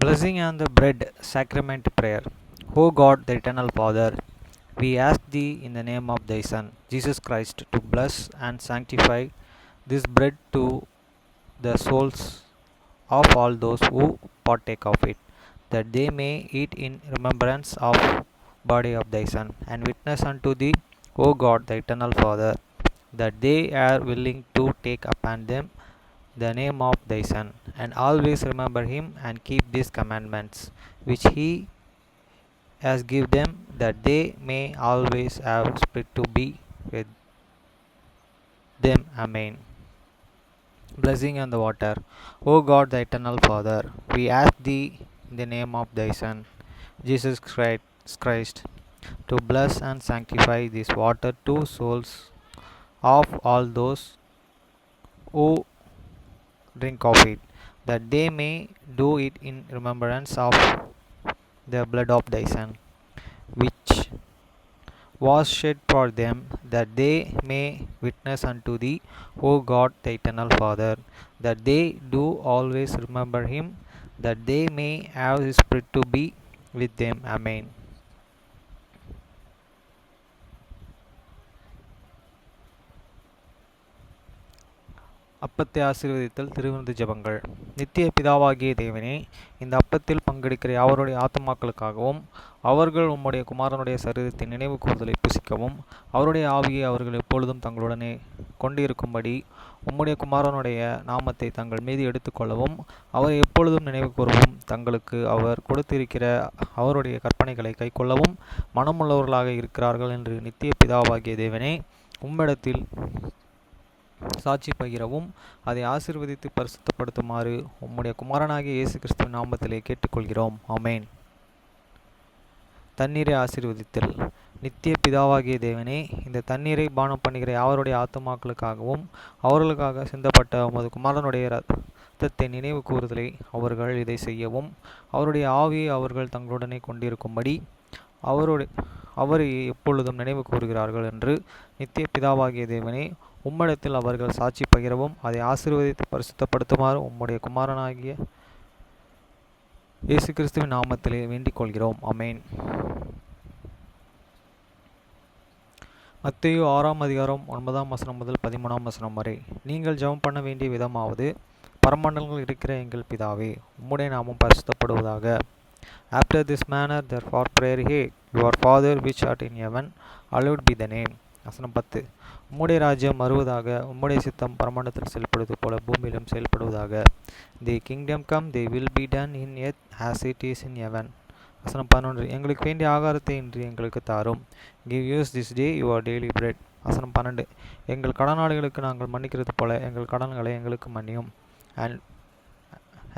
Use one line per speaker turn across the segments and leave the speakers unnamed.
Blessing on the bread, sacrament prayer. O God, the eternal Father, we ask thee in the name of thy Son, Jesus Christ, to bless and sanctify this bread to the souls of all those who partake of it, that they may eat in remembrance of body of thy Son, and witness unto thee, O God, the eternal Father, that they are willing to take upon them the name of thy Son, and always remember him and keep these commandments which he has given them, that they may always have spirit to be with them. Amen. Blessing on the water. O God, the eternal Father, we ask thee in the name of thy Son, Jesus Christ, to bless and sanctify this water to souls of all those who drink of it, that they may do it in remembrance of the blood of thy Son, which was shed for them, that they may witness unto thee, O God, the eternal Father, that they do always remember him, that they may have his spirit to be with them. Amen. அப்பத்தை ஆசீர்வதித்தல் திருவிருந்து ஜெபங்கள். நித்திய பிதாவாகிய தேவனே, இந்த அப்பத்தில் பங்கெடுக்கிற யாவருடைய ஆத்துமாக்களுக்காகவும் அவர்கள் உம்முடைய குமாரனுடைய சரீரத்தின் நினைவு கூறுதலை புசிக்கவும் அவருடைய ஆவியை அவர்கள் எப்பொழுதும் தங்களுடனே கொண்டிருக்கும்படி உம்முடைய குமாரனுடைய நாமத்தை தங்கள் மீது எடுத்துக்கொள்ளவும் அவரை எப்பொழுதும் நினைவு கூறவும் தங்களுக்கு அவர் கொடுத்திருக்கிற அவருடைய கற்பனைகளை கைக்கொள்ளவும் மனமுள்ளவர்களாக இருக்கிறார்கள் என்று நித்திய பிதாவாகிய தேவனே, உம்மிடத்தில் சாட்சி பகிரவும் அதை ஆசீர்வதித்து பரிசுத்தப்படுத்துமாறு உம்முடைய குமாரனாகிய இயேசு கிறிஸ்துவின் நாமத்திலே கேட்டுக்கொள்கிறோம். ஆமேன். தண்ணீரை ஆசீர்வதித்தல். நித்திய பிதாவாகிய தேவனே, இந்த தண்ணீரை பானம் பண்ணுகிற யாவருடைய ஆத்துமாக்களுக்காகவும் அவர்களுக்காக சிந்தப்பட்ட உமது குமாரனுடைய இரத்தத்தை நினைவு கூறுதலை அவர்கள் இதை செய்யவும் அவருடைய ஆவியை அவர்கள் தங்களுடனே கொண்டிருக்கும்படி அவரை எப்பொழுதும் நினைவு கூறுகிறார்கள் என்று நித்திய பிதாவாகிய தேவனே, உம்மிடத்தில் அவர்கள் சாட்சி பகிரவும் அதை ஆசீர்வதித்து பரிசுத்தப்படுத்துமாறு உம்முடைய குமாரனாகிய இயேசு கிறிஸ்துவின் நாமத்திலே வேண்டிக் கொள்கிறோம். ஆமேன். மத்தேயு 6ஆம் அதிகாரம் 9ஆம் வசனம் முதல் 13ஆம் வசனம் வரை. நீங்கள் ஜெபம் பண்ண வேண்டிய விதமாவது, பரமண்டலங்கள் இருக்கிற எங்கள் பிதாவே, உம்முடைய நாமம் பரிசுத்தப்படுவதாக. After this manner therefore pray ye, your Father which art in heaven, hallowed be the name. வசனம் 10. உம்முடைய ராஜ்யம் வருவதாக, உம்முடைய சித்தம் பரமண்டலத்தில் செயல்படுவது போல பூமியிலும் செயல்படுவதாக. தி kingdom come, they will be done in earth as it is in heaven. வசனம் 11. எங்களுக்கு வேண்டிய ஆகாரத்தை இன்று எங்களுக்கு தாரும். Give us this day your daily bread. வசனம் 12. எங்கள் கடனாளிகளுக்கு நாங்கள் மன்னிக்கிறது போல எங்கள் கடன்களை எங்களுக்கு மன்னியும்.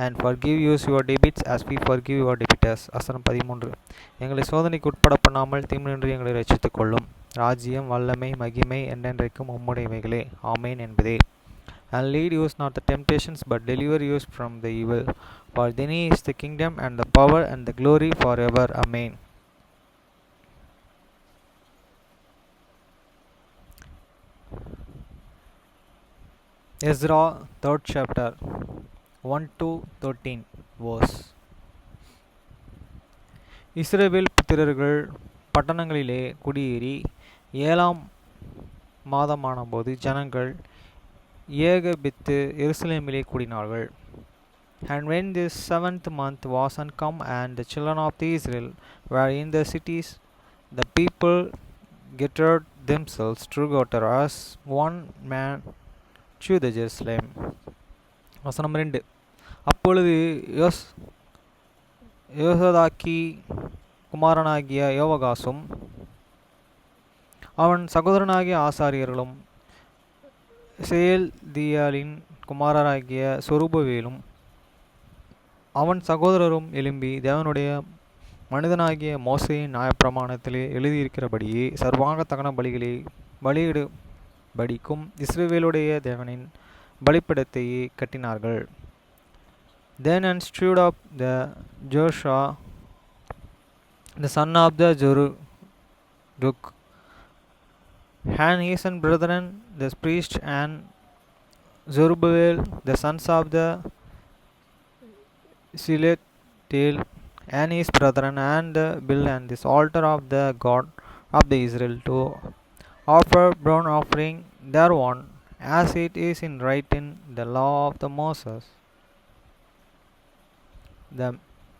And forgive us your debits as we forgive your debtors. வசனம் 13. எங்களை சோதனைக்கு உட்பட பண்ணாமல் தீமையின்றி எங்களை ரட்சித்துக் கொள்ளும். ராஜ்யம், வல்லமை, மகிமை என்றென்றைக்கும் உம்முடையவைகளே. ஆமேன் என்பதே. And lead us not the temptations, but deliver us from the evil. For thine is the kingdom and the power and the glory forever. Amen. Ezra 3rd chapter 1 to 13 verse. இஸ்ரவேல் புத்திரர்கள் பட்டணங்களிலே குடியேறி 7ஆம் மாதமானபோது ஜனங்கள் ஏகபித்து எருசலேமிலே கூடினார்கள். And when this 7th month was come, and the children of the Israel were in the cities, the people gathered themselves together as one man to the Jerusalem. வசனம் 2. அப்பொழுது யோசதாக்கி குமாரனாகிய யோவகாசும் அவன் சகோதரனாகிய ஆசாரியர்களும் செயல்தியாலின் குமாரராகிய சொருபவேலும் அவன் சகோதரரும் எழும்பி தேவனுடைய மனிதனாகிய மோசேயின் நியாயப்பிரமாணத்திலே எழுதியிருக்கிறபடியே சர்வாங்க தகன பலிகளை பலியிடும்படிக்கும் இஸ்ரவேலுடைய தேவனின் பலிப்பிடத்தையே கட்டினார்கள். Then and stood up the Joshua, the son of the Zoruk, and his brethren, the priest, and Zerubbabel, the sons of the Shealtiel and his brethren and build and this altar of the God of the Israel to offer burnt offering thereon, as it is in right in the law of the Moses, the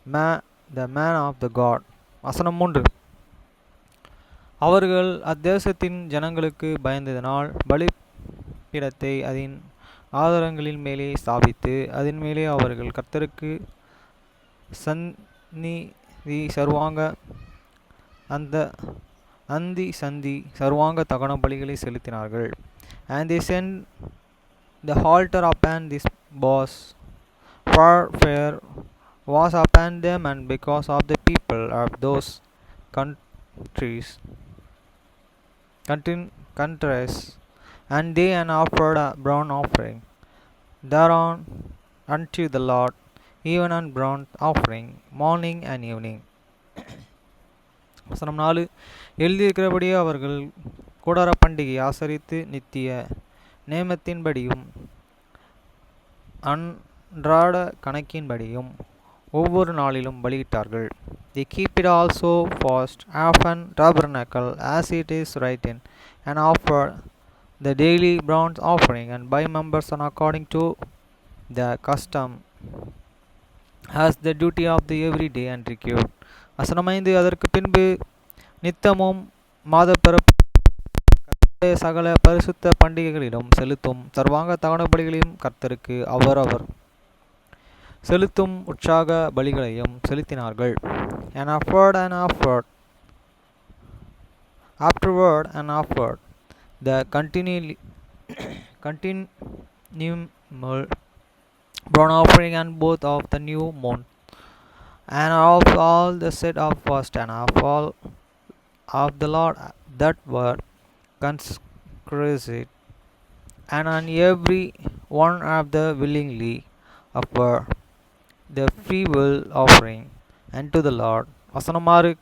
man, the man of the God. வசனம் 3. அவர்கள் அத்தேசத்தின் ஜனங்களுக்கு பயந்ததினால் பலிபீடத்தை அதன் ஆதாரங்களின் மேலே ஸ்தாபித்து அதன் மேலே அவர்கள் கர்த்தருக்கு சந்நிதி சர்வாங்க அந்த சந்தி சர்வாங்க தகன பலிகளை செலுத்தினார்கள். And they sent the altar upon this boss, for fear was upon them, and because of the people of those countries, countries, and they and offered a burnt offering thereon unto the Lord, even on burnt offering morning and evening. வசனம் 4. எழுதியிருக்கிறபடியே அவர்கள் கூடார பண்டிகை ஆசரித்து நித்திய நேமத்தின்படியும் அன்றாட கணக்கின்படியும் ஒவ்வொரு நாளிலும் பலியிட்டார்கள். They keep it also fast often tabernacle as it is written, and offer the daily burnt offering and by members and according to the custom as the duty of the every day and recute. வசனம் 5. அதற்கு பின்பு நித்தமும் மாதப்பிறப்பு சகல பரிசுத்த பண்டிகைகளிலும் செலுத்தும் சர்வாங்க தகன பலிகளையும் கர்த்தருக்கு அவரவர் செலுத்தும் உற்சாக பலிகளையும் செலுத்தினார்கள். And offered afterward and offered the continual burnt offering and both of the new moon and of all the set of fast and of all of the Lord that were consecrated, and on every one of the willingly offer the free will offering unto the Lord. வசனம் 6.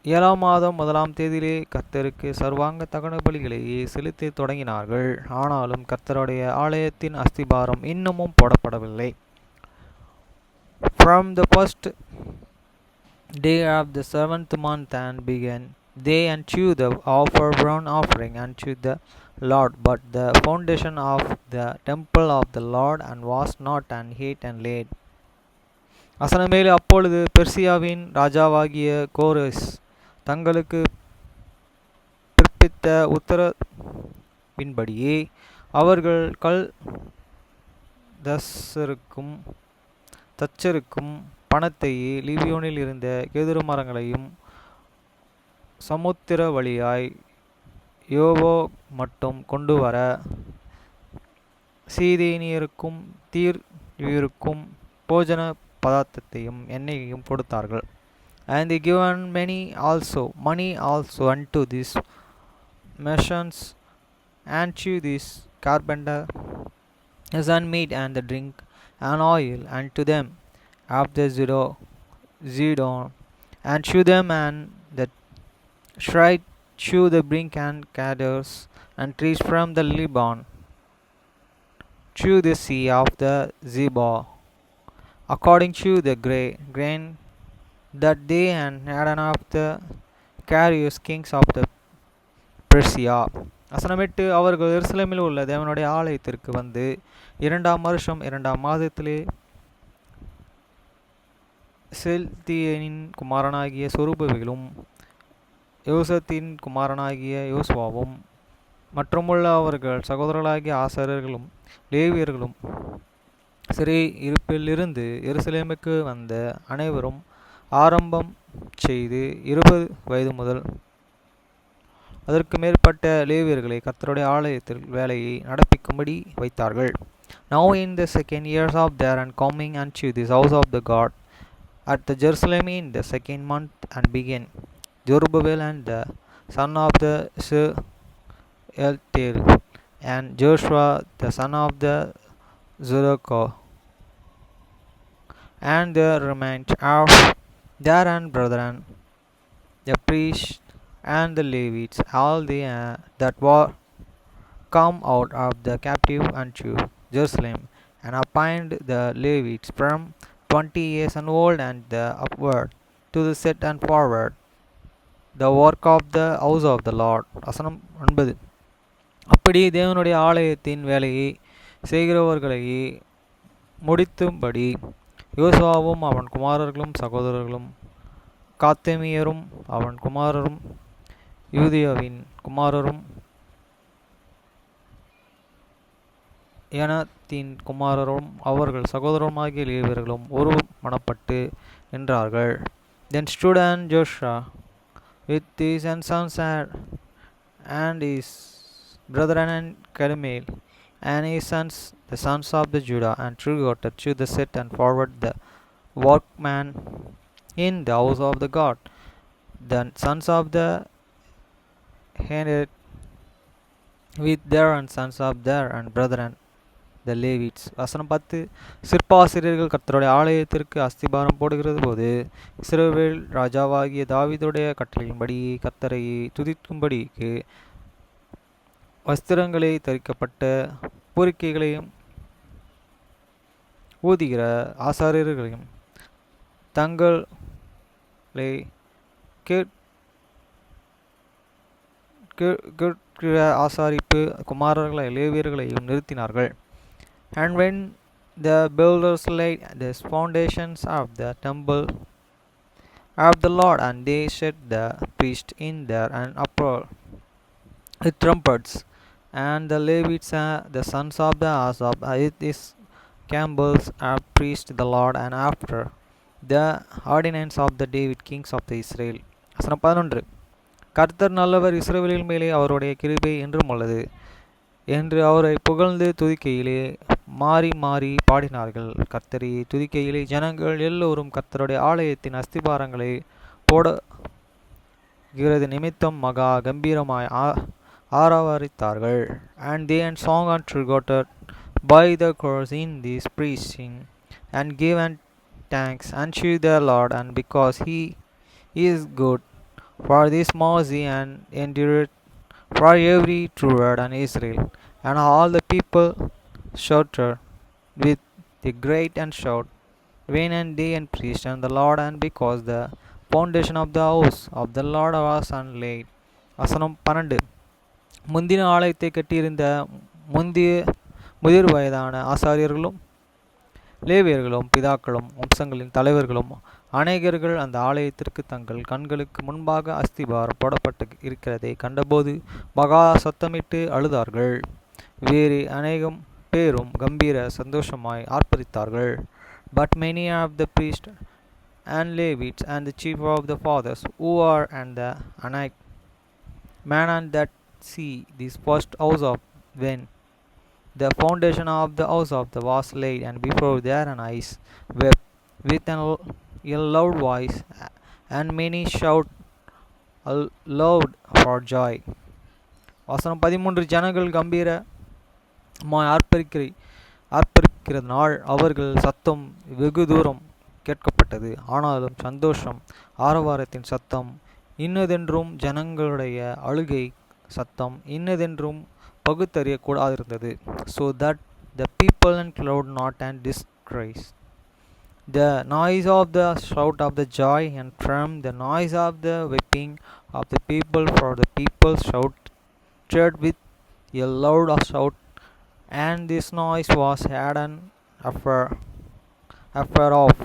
7ஆம் மாதம் 1ஆம் தேதியிலே கர்த்தருக்கு சர்வாங்க தகன பலிகளையே செலுத்தி தொடங்கினார்கள். ஆனாலும் கர்த்தருடைய ஆலயத்தின் அஸ்திபாரம் இன்னமும் போடப்படவில்லை. From the first day of the 7th month and began they unto the offer burnt offering unto the Lord, but the foundation of the temple of the Lord and was not and yet and laid. வசனமேலே அப்பொழுது பெர்சியாவின் ராஜாவாகிய கோரேஸ் தங்களுக்கு பிறப்பித்த உத்தரவின்படியே அவர்கள் தச்சருக்கும் பணத்தையே லிபியோனில் இருந்த கேதுரு மரங்களையும் சமுத்திர வழியாய் யோபோ மட்டும் கொண்டு வர சீதேனியருக்கும் தீர்வியருக்கும் போஜன பதார்த்தத்தையும் எண்ணெயையும் கொடுத்தார்கள். And they given money also unto these merchants and to this carpenter as and meat and the drink and oil unto them of the Zidon and to them and the straight to the brink and cedars and trees from the Lebanon to the sea of the Zebah, according to the grain that they and had of the Carius kings of the Persia. வசனம் 8. அவர்கள் எருசலேமில் உள்ள தேவனுடைய ஆலயத்திற்கு வந்து 2ஆம் வருஷம் 2ஆம் மாதத்திலே செல்தியேலின் குமாரனாகிய சொரூபவேலும் யோசத்தின் குமாரனாகிய யோசுவாவும் மற்றுமுள்ள அவர்கள் சகோதரர்களாகிய ஆசாரியர்களும் லேவியர்களும் சிறை இருப்பிலிருந்து எருசலேமுக்கு வந்த அனைவரும் ஆரம்பம் செய்து 20 வயது முதல் அதற்கு மேற்பட்ட லேவியர்களை கர்த்தருடைய ஆலயத்தில் வேலையை நடப்பிக்கும்படி வைத்தார்கள். Now in the 2nd year of their coming unto this house of the God at the Jerusalem in the 2nd month and began Zerubbabel and the son of the Shealtiel and Joshua the son of the Zedekiah and the remnant of their brethren the priests and the Levites, all they that were come out of the captive unto Jerusalem, and appoint the Levites from 20 years and old and the upward to the set and forward the work of the house of the Lord. வசனம் 9. அப்படி தேவனுடைய ஆலயத்தின் வேலையை செய்கிறவர்களை முடித்தும்படி யோசுவாவும் அவன் குமாரர்களும் சகோதரர்களும் காத்தேமியரும் அவன் குமாரரும் யூதியாவின் குமாரரும் ஏனாத்தின் குமாரரும் அவர்கள் சகோதரருமாகிய லேவியர்களும் ஒரு மனப்பட்டு நின்றார்கள். Then stood and Joshua with his sons and his brethren and Carmel and his sons, the sons of the Judah, and Trigota to the set and forward the workman in the house of the God. The sons of the Hened with their and sons of their and brethren the Levites. வசனம் 10. சிற்பாசிரியர்கள் கர்த்தருடைய ஆலயத்திற்கு அஸ்திபாரம் போடுகிறது போது இஸ்ரவேல் ராஜாவாகிய தாவீதுடைய கட்டளையின்படி கர்த்தரை துதிக்கும்படிக்கு வஸ்திரங்களை தரிக்கப்பட்ட பூரிக்கைகளையும் ஊதுகிற ஆசாரியர்களையும் தங்களை கேட்கிற ஆசாரிப்பு குமாரர்களை லேவியர்களையும் நிறுத்தினார்கள். And when the builders laid the foundations of the temple of the Lord, and they set the priest in there and upheld with trumpets, and the Levites, the sons of the Asaph, with his Campbells, preached the Lord, and after the ordinance of the David kings of the Israel. வசனம் 11. கர்த்தர் நல்லவர், இஸ்ரவேலின் மேலே அவருடைய கிருபை என்றும் உள்ளது என்று அவரை புகழ்ந்து துதிக்கையிலே மாறி மாறி பாடினார்கள். கர்த்தரை துதிக்கையிலே ஜனங்கள் எல்லோரும் கர்த்தருடைய ஆலயத்தின் அஸ்திபாரங்களை போடுகிறது நிமித்தம் மகா கம்பீரமாய் ஆரவாரித்தார்கள். And they and song and trigoted by the chorus in this preaching and gave and thanks unto the Lord, and because he is good, for this mercy and endureth for every true word and Israel. And all the people shouted with a great and shout, vain and day and preached and the Lord, and because the foundation of the house of the Lord was unlaid. வசனம் 12. முந்தின ஆலயத்தை கட்டியிருந்த முதிர் வயதான ஆசாரியர்களும் லேவியர்களும் பிதாக்களும் வம்சங்களின் தலைவர்களும் அநேகர்கள் அந்த ஆலயத்திற்கு தங்கள் கண்களுக்கு முன்பாக அஸ்திபாரம் போடப்பட்டு இருக்கிறதை கண்டபோது மகா சத்தமிட்டு அழுதார்கள். வேறு அநேகம் பேரும் கம்பீர சந்தோஷமாய் ஆர்ப்பரித்தார்கள். But many of the priests and Levites and the chief of the fathers who are and the Anak man and that see this first house of when the foundation of the house of the was laid, and before their eyes wept with a loud voice, and many shout aloud for joy. வசனம் 13. ஜனங்கள் கம்பீரமாய் ஆர்ப்பரிக்கிற நாள் அவர்கள் சத்தம் வெகு தூரம் கேட்கப்பட்டது. ஆனாலும் சந்தோஷம் ஆரவாரத்தின் சத்தம் இன்னதென்றும் ஜனங்களுடைய அழுகை சத்தம் இன்னதென்றும் பகுத்தறிய கூடாதிருந்தது. So that the people include not and disgrace the noise of the shout of the joy, and from the noise of the weeping of the people, for the people shouted with a loud shout, and this noise was heard afar off.